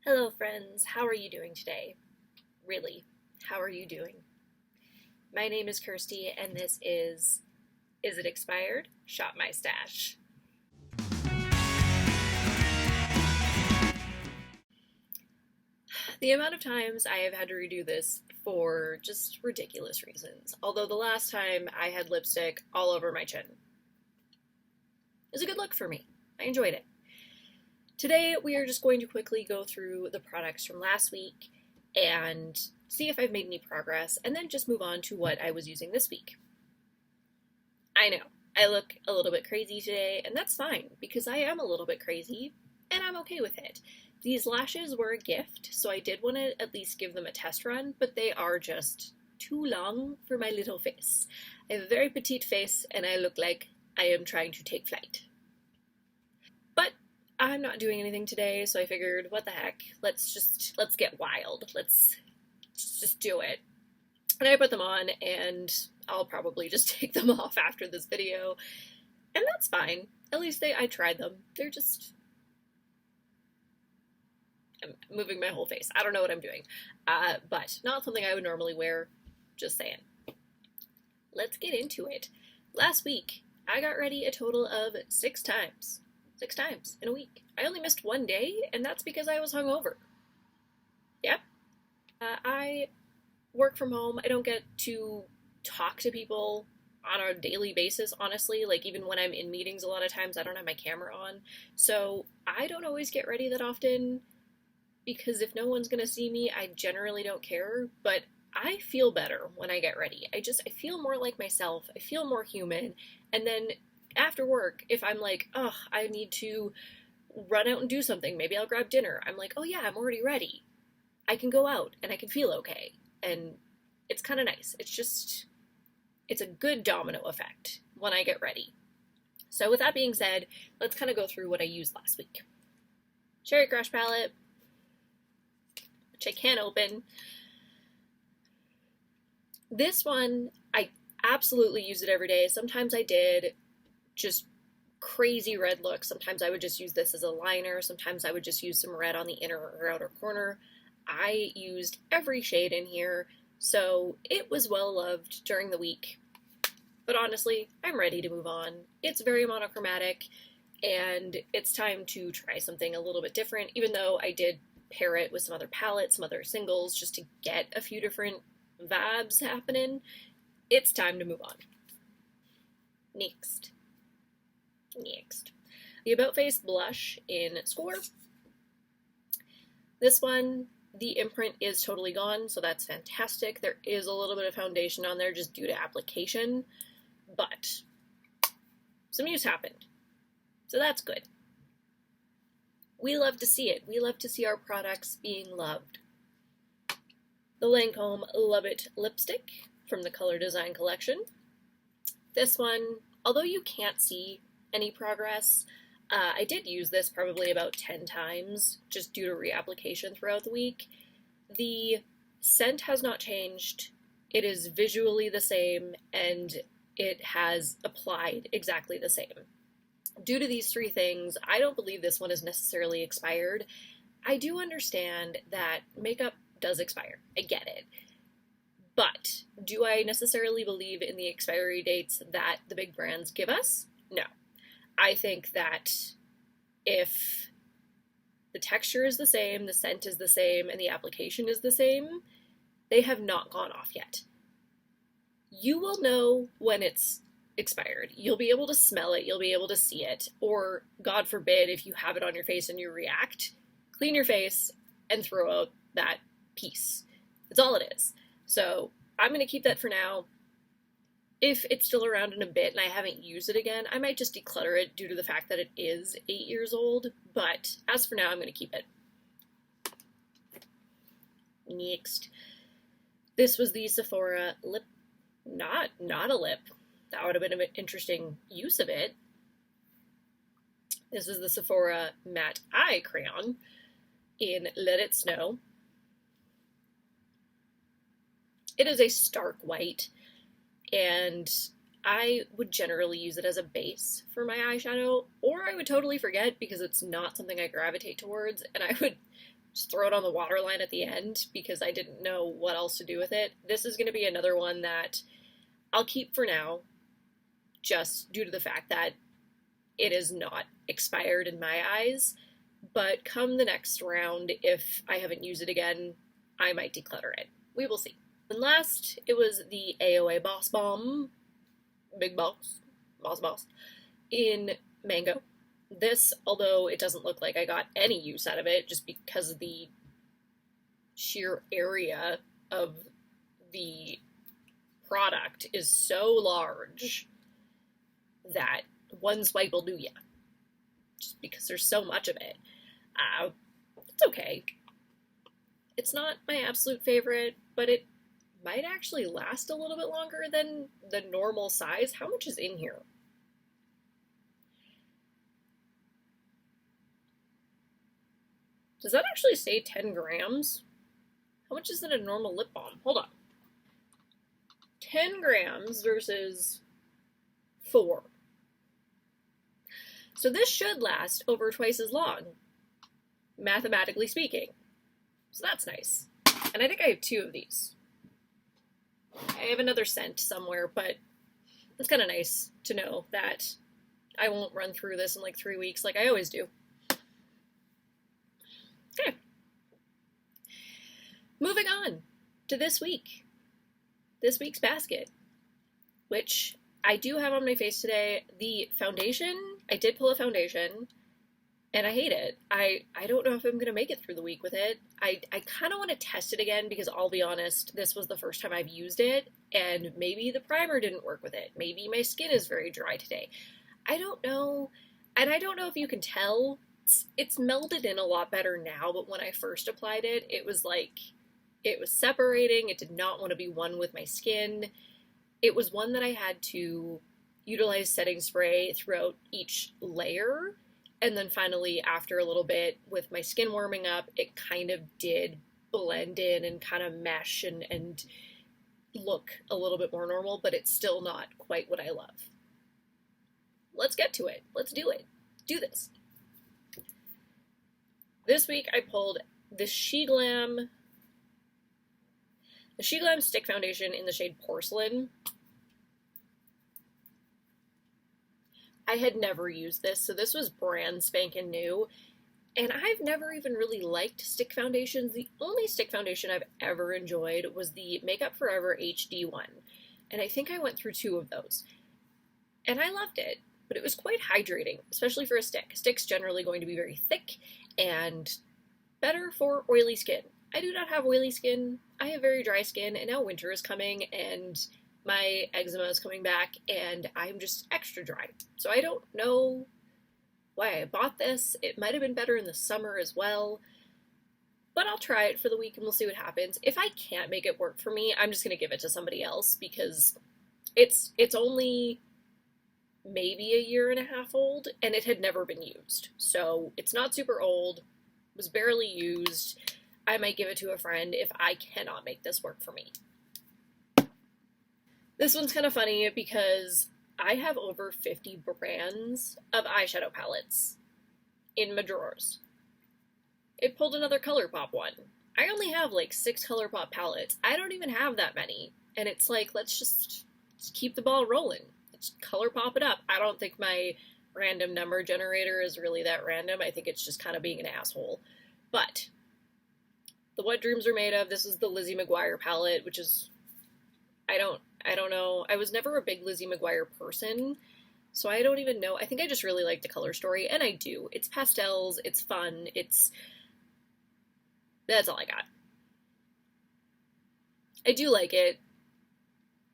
Hello friends, how are you doing today? Really, how are you doing? My name is Kirsty and this Is It Expired? Shop My Stash. The amount of times I have had to redo this for just ridiculous reasons, although the last time I had lipstick all over my chin. It was a good look for me. I enjoyed it. Today we are just going to quickly go through the products from last week and see if I've made any progress, and then just move on to what I was using this week. I know, I look a little bit crazy today, and that's fine, because I am a little bit crazy, and I'm okay with it. These lashes were a gift, so I did want to at least give them a test run, but they are just too long for my little face. I have a very petite face, and I look like I am trying to take flight. But I'm not doing anything today, so I figured, what the heck, let's get wild. Let's just do it. And I put them on, and I'll probably just take them off after this video, and that's fine. At least I tried them. They're just... I'm moving my whole face. I don't know what I'm doing. But not something I would normally wear. Just saying. Let's get into it. Last week, I got ready a total of 6 times. 6 times in a week. I only missed one day, and that's because I was hungover. Yep. I work from home. I don't get to talk to people on a daily basis, honestly. Like, even when I'm in meetings, a lot of times I don't have my camera on. So I don't always get ready that often, because if no one's gonna see me, I generally don't care. But I feel better when I get ready. I feel more like myself. I feel more human. And then after work, if I'm like, oh, I need to run out and do something, maybe I'll grab dinner, I'm like, oh yeah, I'm already ready. I can go out and I can feel okay. And it's kind of nice. It's a good domino effect when I get ready. So with that being said, let's kind of go through what I used last week. Cherry Crush palette, which I can't open. This one, I absolutely use it every day. Sometimes I did just crazy red looks. Sometimes I would just use this as a liner. Sometimes I would just use some red on the inner or outer corner. I used every shade in here, so it was well loved during the week. But honestly, I'm ready to move on. It's very monochromatic, and it's time to try something a little bit different, even though I did pair it with some other palettes, some other singles, just to get a few different vibes happening. It's time to move on. Next. The About Face blush in Score. This one, the imprint is totally gone, so that's fantastic. There is a little bit of foundation on there just due to application, but some use happened, so that's good. We love to see it. We love to see our products being loved. The Lancome Love It lipstick from the Color Design collection. This one, although you can't see any progress, I did use this probably about 10 times just due to reapplication throughout the week. The scent has not changed. It is visually the same, and it has applied exactly the same. Due to these 3 things, I don't believe this one is necessarily expired. I do understand that makeup does expire. I get it. But do I necessarily believe in the expiry dates that the big brands give us? No. I think that if the texture is the same, the scent is the same, and the application is the same, they have not gone off yet. You will know when it's expired. You'll be able to smell it, you'll be able to see it, or God forbid, if you have it on your face and you react, clean your face and throw out that piece. That's all it is. So I'm going to keep that for now. If it's still around in a bit and I haven't used it again, I might just declutter it due to the fact that it is 8 years old, but as for now, I'm going to keep it. Next. This was the Sephora lip, not a lip. That would have been an interesting use of it. This is the Sephora Matte Eye Crayon in Let It Snow. It is a stark white, and I would generally use it as a base for my eyeshadow, or I would totally forget because it's not something I gravitate towards, and I would just throw it on the waterline at the end because I didn't know what else to do with it. This is going to be another one that I'll keep for now, just due to the fact that it is not expired in my eyes. But come the next round, if I haven't used it again, I might declutter it. We will see. And last, it was the AOA Boss Bomb, Big Boss, Boss, in Mango. This, although it doesn't look like I got any use out of it, just because of the sheer area of the product is so large that one swipe will do ya. Just because there's so much of it. It's okay. It's not my absolute favorite, but it might actually last a little bit longer than the normal size. How much is in here? Does that actually say 10 grams? How much is in a normal lip balm? Hold on. 10 grams versus 4. So this should last over twice as long, mathematically speaking. So that's nice. And I think I have 2 of these. I have another scent somewhere, but it's kind of nice to know that I won't run through this in like 3 weeks like I always do. Okay. Moving on to this week. This week's basket, which I do have on my face today. The foundation, I did pull a foundation, and I hate it. I don't know if I'm going to make it through the week with it. I kind of want to test it again because I'll be honest, this was the first time I've used it, and maybe the primer didn't work with it. Maybe my skin is very dry today. I don't know, and I don't know if you can tell. It's melded in a lot better now, but when I first applied it, it was like, it was separating. It did not want to be one with my skin. It was one that I had to utilize setting spray throughout each layer. And then finally, after a little bit, with my skin warming up, it kind of did blend in and kind of mesh and look a little bit more normal, but it's still not quite what I love. Let's get to it. Let's do it. Do this. This week I pulled the SheGlam Stick Foundation in the shade Porcelain. I had never used this, so this was brand spanking new, and I've never even really liked stick foundations. The only stick foundation I've ever enjoyed was the Makeup Forever HD one, and I think I went through 2 of those, and I loved it, but it was quite hydrating, especially for a stick. A stick's generally going to be very thick and better for oily skin. I do not have oily skin. I have very dry skin, and now winter is coming, and my eczema is coming back, and I'm just extra dry. So I don't know why I bought this. It might have been better in the summer as well, but I'll try it for the week and we'll see what happens. If I can't make it work for me, I'm just going to give it to somebody else because it's only maybe a year and a half old, and it had never been used. So it's not super old, was barely used. I might give it to a friend if I cannot make this work for me. This one's kind of funny because I have over 50 brands of eyeshadow palettes in my drawers. It pulled another Colourpop one. I only have like 6 Colourpop palettes. I don't even have that many. And it's like, let's just keep the ball rolling. Let's Colourpop it up. I don't think my random number generator is really that random. I think it's just kind of being an asshole. But the What Dreams Are Made Of, this is the Lizzie McGuire palette, which is, I don't know. I was never a big Lizzie McGuire person, so I don't even know. I think I just really like the color story, and I do. It's pastels, it's fun, that's all I got. I do like it.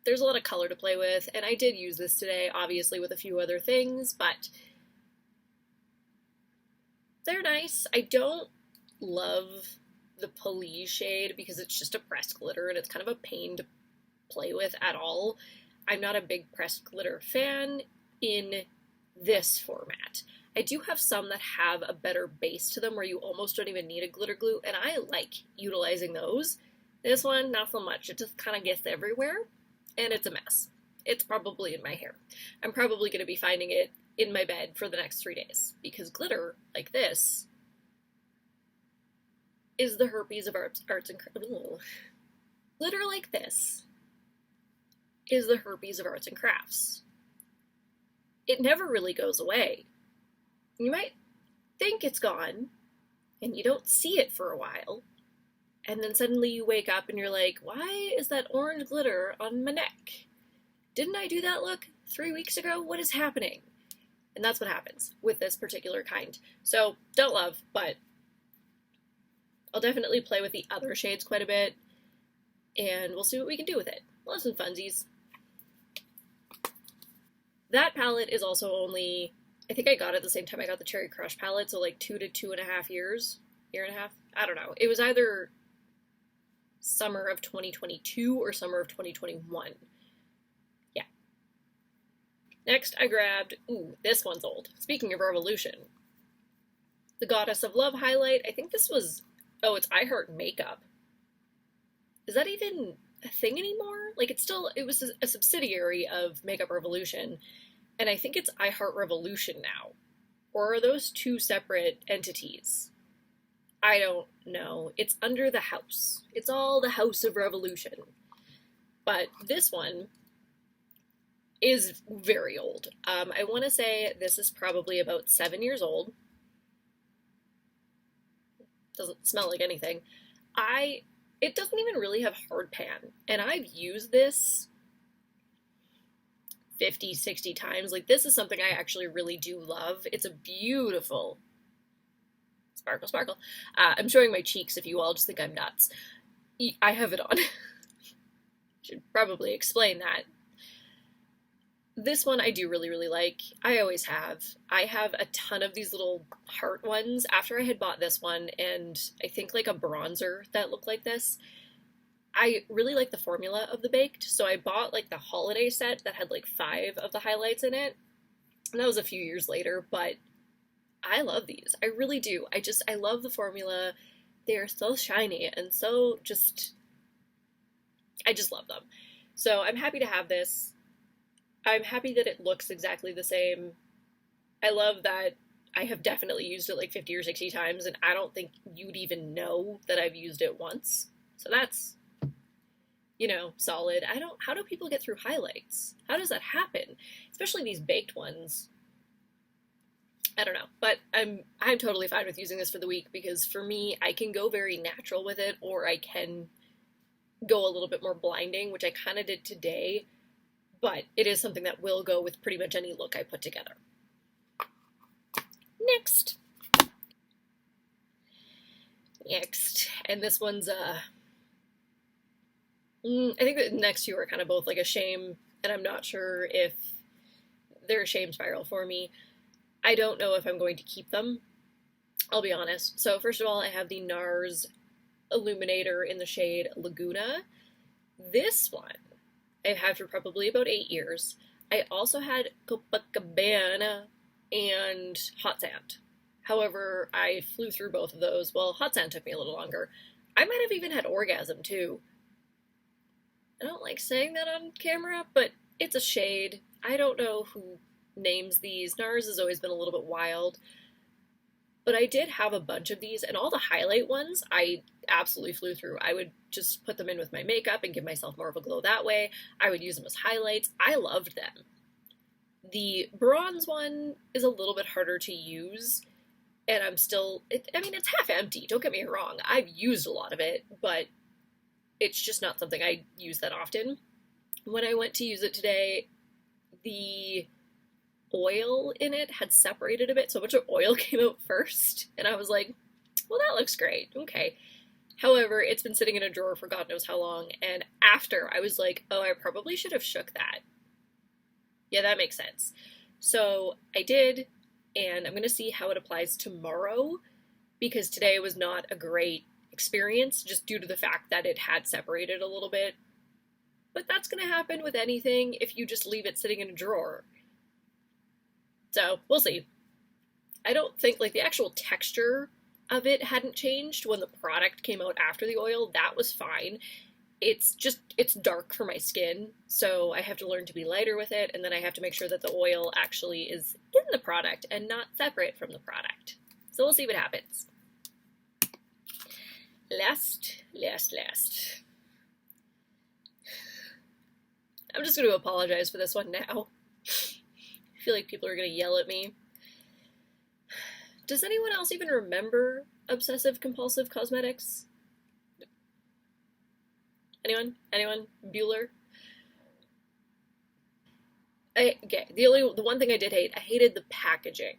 There's a lot of color to play with, and I did use this today, obviously with a few other things, but they're nice. I don't love the Police shade because it's just a pressed glitter, and it's kind of a pain to play with at all. I'm not a big pressed glitter fan in this format. I do have some that have a better base to them where you almost don't even need a glitter glue, and I like utilizing those. This one, not so much. It just kind of gets everywhere, and it's a mess. It's probably in my hair. I'm probably going to be finding it in my bed for the next 3 days, because glitter like this is the herpes of arts and crafts. Glitter like this is the herpes of arts and crafts. It never really goes away. You might think it's gone, and you don't see it for a while, and then suddenly you wake up and you're like, why is that orange glitter on my neck? Didn't I do that look 3 weeks ago? What is happening? And that's what happens with this particular kind. So, don't love, but I'll definitely play with the other shades quite a bit, and we'll see what we can do with it. We'll have some funsies. That palette is also only, I think I got it the same time I got the Cherry Crush palette, so like 2 to 2.5 years, year and a half, I don't know. It was either summer of 2022 or summer of 2021. Yeah. Next, I grabbed, ooh, this one's old. Speaking of Revolution, the Goddess of Love highlight. I think this was, oh, it's I Heart Makeup. Is that even a thing anymore? Like, it was a subsidiary of Makeup Revolution, and I think it's I Heart Revolution now. Or are those two separate entities? I don't know. It's under the house. It's all the House of Revolution. But this one is very old. I want to say this is probably about 7 years old. Doesn't smell like anything. It doesn't even really have hard pan, and I've used this 50, 60 times. Like, this is something I actually really do love. It's a beautiful sparkle, sparkle. I'm showing my cheeks if you all just think I'm nuts. I have it on. Should probably explain that. This one I do really, really like. I always have. I have a ton of these little heart ones after I had bought this one, and I think like a bronzer that looked like this. I really like the formula of the Baked, so I bought like the holiday set that had like 5 of the highlights in it. And that was a few years later, but I love these. I really do. I love the formula. They are so shiny and so I just love them. So I'm happy to have this. I'm happy that it looks exactly the same. I love that I have definitely used it like 50 or 60 times, and I don't think you'd even know that I've used it once. So that's, you know, solid. How do people get through highlights? How does that happen? Especially these baked ones. I don't know, but I'm totally fine with using this for the week, because for me, I can go very natural with it, or I can go a little bit more blinding, which I kind of did today. But it is something that will go with pretty much any look I put together. Next, and this one's, I think the next two are kind of both like a shame, and I'm not sure if they're a shame spiral for me. I don't know if I'm going to keep them, I'll be honest. So first of all, I have the Nars Illuminator in the shade Laguna. This one I've had for probably about 8 years. I also had Copacabana and Hot Sand. However, I flew through both of those. Well, Hot Sand took me a little longer. I might have even had Orgasm, too. I don't like saying that on camera, but it's a shade. I don't know who names these. Nars has always been a little bit wild. But I did have a bunch of these, and all the highlight ones I absolutely flew through. I would just put them in with my makeup and give myself more of a glow that way. I would use them as highlights. I loved them. The bronze one is a little bit harder to use, and it's half empty, don't get me wrong. I've used a lot of it, but it's just not something I use that often. When I went to use it today, the oil in it had separated a bit, so a bunch of oil came out first, and I was like, well, that looks great, okay. However, it's been sitting in a drawer for God knows how long, and after, I was like, oh, I probably should have shook that. Yeah, that makes sense. So I did, and I'm going to see how it applies tomorrow, because today was not a great experience, just due to the fact that it had separated a little bit. But that's going to happen with anything if you just leave it sitting in a drawer. So, we'll see. I don't think, like, the actual texture of it hadn't changed when the product came out after the oil. That was fine. It's dark for my skin, so I have to learn to be lighter with it, and then I have to make sure that the oil actually is in the product and not separate from the product. So we'll see what happens. last. I'm just going to apologize for this one now. I feel like people are going to yell at me. Does anyone else even remember Obsessive Compulsive Cosmetics? Anyone? Bueller? Okay, the one thing I did hate, I hated the packaging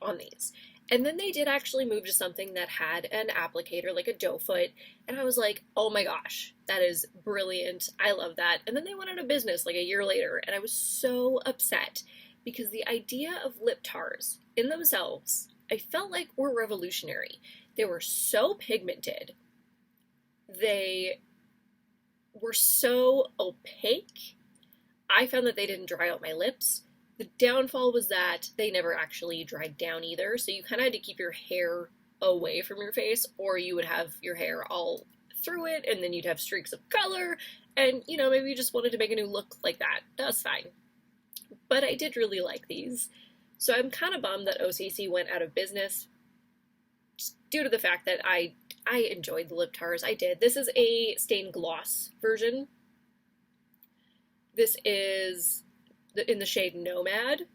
on these. And then they did actually move to something that had an applicator, like a doe foot, and I was like, oh my gosh, that is brilliant. I love that. And then they went out of business like a year later, and I was so upset because the idea of lip tars in themselves, I felt like were revolutionary. They were so pigmented. They were so opaque. I found that they didn't dry out my lips. The downfall was that they never actually dried down either, so you kind of had to keep your hair away from your face, or you would have your hair all through it, and then you'd have streaks of color, and, you know, maybe you just wanted to make a new look like that. That's fine. But I did really like these, so I'm kind of bummed that OCC went out of business, just due to the fact that I enjoyed the lip tars. I did. This is a stained gloss version. This is in the shade Nomad,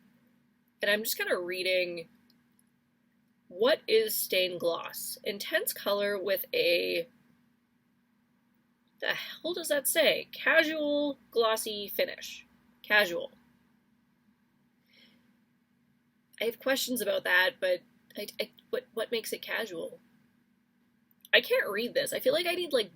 and I'm just kind of reading what is stained gloss. Intense color with a, the hell does that say? Casual glossy finish. Casual. I have questions about that, but what makes it casual? I can't read this. I feel like I need like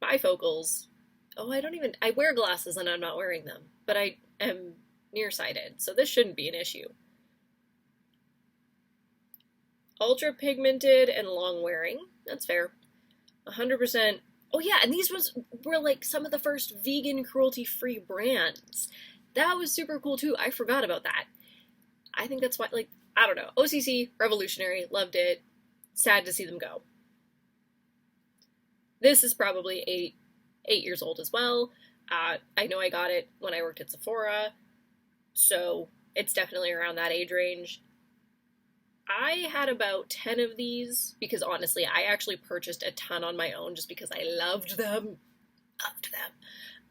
bifocals. Oh, I wear glasses and I'm not wearing them, but I am nearsighted, so this shouldn't be an issue. Ultra pigmented and long wearing. That's fair. 100%. Oh yeah, and these were like some of the first vegan cruelty-free brands. That was super cool too. I forgot about that. I think that's why, like, I don't know. OCC, revolutionary, loved it. Sad to see them go. This is probably eight years old as well. I know I got it when I worked at Sephora, so it's definitely around that age range. I had about 10 of these because honestly, I actually purchased a ton on my own just because I loved them.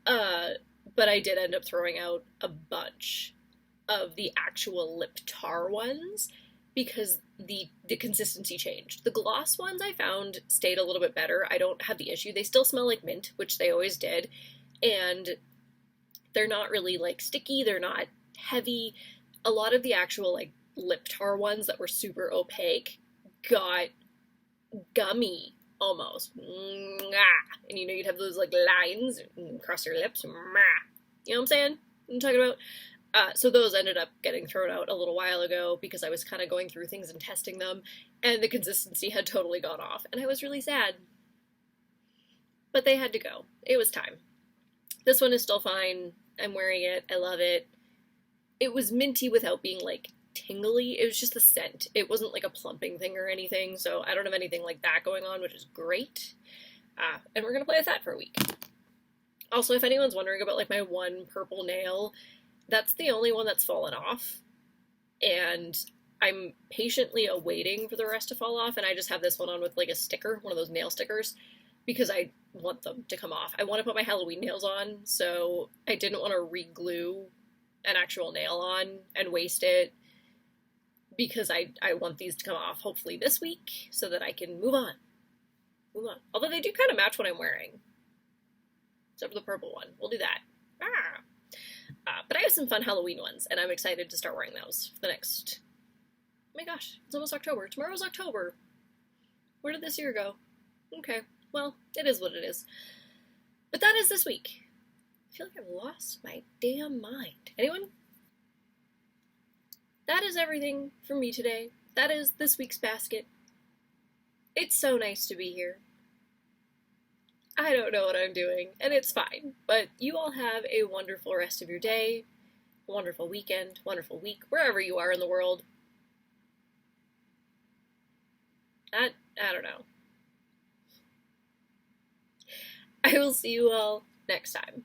But I did end up throwing out a bunch of the actual lip tar ones because the consistency changed. The gloss ones I found stayed a little bit better. I don't have the issue. They still smell like mint, which they always did, and they're not really like sticky, they're not heavy. A lot of the actual like lip tar ones that were super opaque got gummy almost. And you know, you'd have those like lines across your lips. You know what I'm saying? I'm talking about. So those ended up getting thrown out a little while ago because I was kind of going through things and testing them, and the consistency had totally gone off, and I was really sad. But they had to go. It was time. This one is still fine. I'm wearing it. I love it. It was minty without being, like, tingly. It was just the scent. It wasn't, like, a plumping thing or anything, so I don't have anything like that going on, which is great. And we're going to play with that for a week. Also, if anyone's wondering about, like, my one purple nail, that's the only one that's fallen off, and I'm patiently awaiting for the rest to fall off, and I just have this one on with like a sticker, one of those nail stickers, because I want them to come off. I want to put my Halloween nails on, so I didn't want to re-glue an actual nail on and waste it, because I want these to come off hopefully this week so that I can move on. Although they do kind of match what I'm wearing, except for the purple one. We'll do that. But I have some fun Halloween ones, and I'm excited to start wearing those for the next... Oh my gosh, it's almost October. Tomorrow's October. Where did this year go? Okay, well, it is what it is. But that is this week. I feel like I've lost my damn mind. Anyone? That is everything for me today. That is this week's basket. It's so nice to be here. I don't know what I'm doing, and it's fine, but you all have a wonderful rest of your day, a wonderful weekend, wonderful week, wherever you are in the world. I don't know. I will see you all next time.